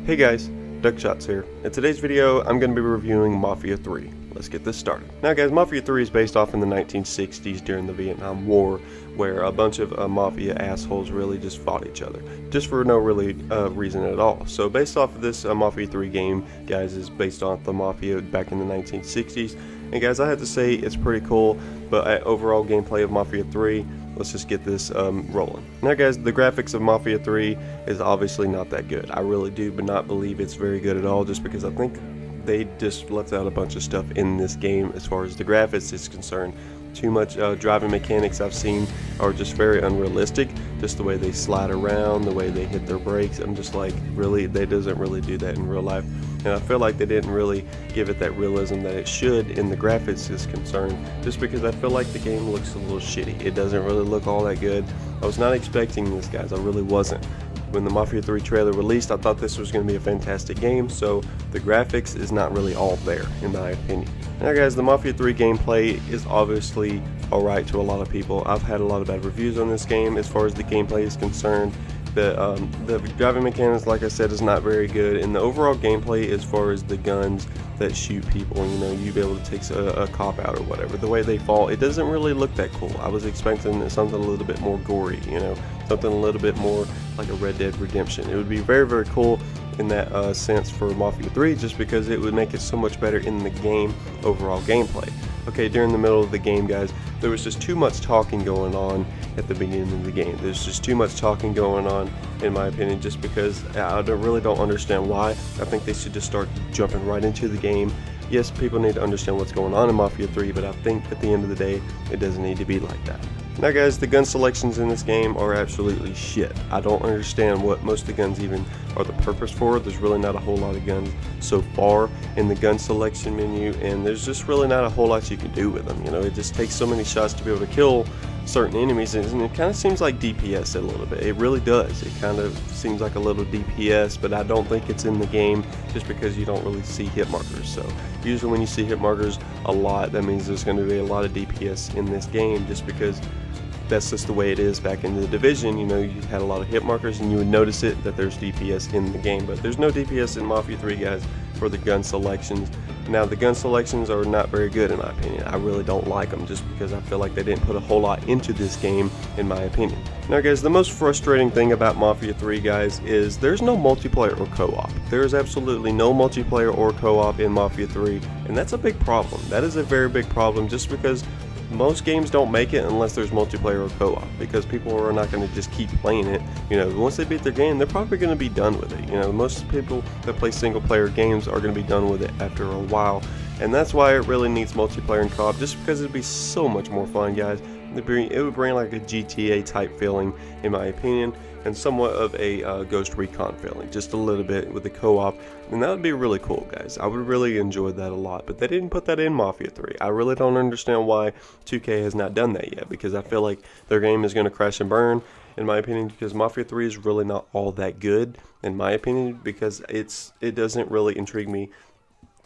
Hey guys, Duckshots here. In today's video, I'm going to be reviewing Mafia 3. Let's get this started. Now guys, Mafia 3 is based off in the 1960s during the Vietnam War, where a bunch of Mafia assholes really just fought each other, just for no really reason at all. So based off of this Mafia 3 game, guys, is based off the Mafia back in the 1960s. And guys, I have to say, it's pretty cool, but overall gameplay of Mafia 3, let's just get this rolling. Now guys, the graphics of Mafia 3 is obviously not that good. I really do not believe it's very good at all, just because I think they just left out a bunch of stuff in this game as far as the graphics is concerned. Too much driving mechanics I've seen are just very unrealistic. Just the way they slide around, the way they hit their brakes, I'm just like, really, they doesn't really do that in real life. And I feel like they didn't really give it that realism that it should in the graphics is concerned, just because I feel like the game looks a little shitty. It doesn't really look all that good. I was not expecting this, guys, I really wasn't. When the Mafia 3 trailer released, I thought this was going to be a fantastic game, so the graphics is not really all there, in my opinion. Now guys, the Mafia 3 gameplay is obviously alright to a lot of people. I've had a lot of bad reviews on this game as far as the gameplay is concerned. The driving mechanics, like I said, is not very good, and the overall gameplay as far as the guns that shoot people, you know, you be able to take a cop out or whatever, the way they fall, it doesn't really look that cool. I was expecting something a little bit more gory, you know, something a little bit more like a Red Dead Redemption. It would be very, very cool in that sense for Mafia 3, just because it would make it so much better in the game overall gameplay. Okay, during the middle of the game, guys, there was just too much talking going on at the beginning of the game. There's just too much talking going on, in my opinion, just because I really don't understand why. I think they should just start jumping right into the game. Yes, people need to understand what's going on in Mafia 3, but I think at the end of the day, it doesn't need to be like that. Now guys, the gun selections in this game are absolutely shit. I don't understand what most of the guns even are the purpose for. There's really not a whole lot of guns so far in the gun selection menu, and there's just really not a whole lot you can do with them. You know, it just takes so many shots to be able to kill certain enemies, and it kind of seems like DPS a little bit. It really does. It kind of seems like a little DPS, but I don't think it's in the game just because you don't really see hit markers. So usually when you see hit markers a lot, that means there's going to be a lot of DPS in this game, just because that's just the way it is. Back in the Division, you know, you had a lot of hit markers and you would notice it that there's DPS in the game, but there's no DPS in Mafia 3, guys, for the gun selections. Now the gun selections are not very good in my opinion. I really don't like them, just because I feel like they didn't put a whole lot into this game, in my opinion. Now guys, the most frustrating thing about Mafia 3, guys, is there's no multiplayer or co-op. There is absolutely no multiplayer or co-op in Mafia 3, and that's a big problem. That is a very big problem, just because most games don't make it unless there's multiplayer or co-op, because people are not going to just keep playing it. You know, once they beat their game, they're probably going to be done with it. You know, most people that play single player games are going to be done with it after a while, and that's why it really needs multiplayer and co-op, just because it'd be so much more fun, guys. It would bring like a GTA type feeling, in my opinion, and somewhat of a Ghost Recon feeling, just a little bit with the co-op, and that would be really cool, guys. I would really enjoy that a lot, but they didn't put that in Mafia 3. I really don't understand why 2K has not done that yet, because I feel like their game is going to crash and burn, in my opinion, because Mafia 3 is really not all that good, in my opinion, because it doesn't really intrigue me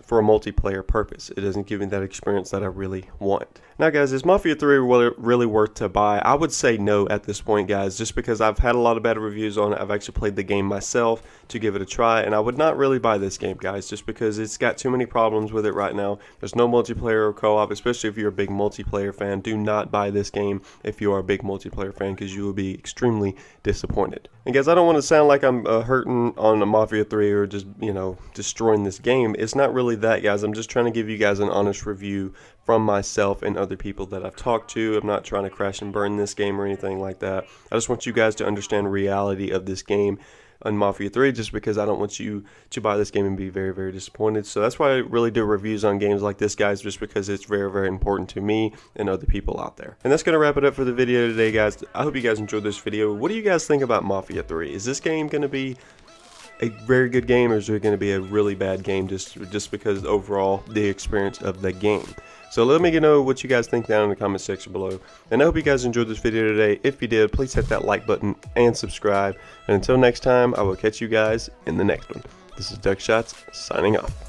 for a multiplayer purpose. It doesn't give me that experience that I really want. Now guys, is Mafia 3 really worth to buy? I would say no at this point, guys, just because I've had a lot of bad reviews on it. I've actually played the game myself to give it a try, and I would not really buy this game, guys, just because it's got too many problems with it right now. There's no multiplayer or co-op, especially if you're a big multiplayer fan. Do not buy this game if you are a big multiplayer fan, because you will be extremely disappointed. And guys, I don't want to sound like I'm hurting on a Mafia 3 or just, you know, destroying this game. It's not really that, guys. I'm just trying to give you guys an honest review from myself and other people that I've talked to. I'm not trying to crash and burn this game or anything like that. I just want you guys to understand the reality of this game on Mafia 3, just because I don't want you to buy this game and be very, very disappointed. So that's why I really do reviews on games like this, guys, just because it's very, very important to me and other people out there. And that's going to wrap it up for the video today, guys. I hope you guys enjoyed this video. What do you guys think about Mafia 3? Is this game going to be a very good game, or is it going to be a really bad game just because overall the experience of the game? So let me know what you guys think down in the comment section below. And I hope you guys enjoyed this video today. If you did, please hit that like button and subscribe. And until next time, I will catch you guys in the next one. This is Duckshots signing off.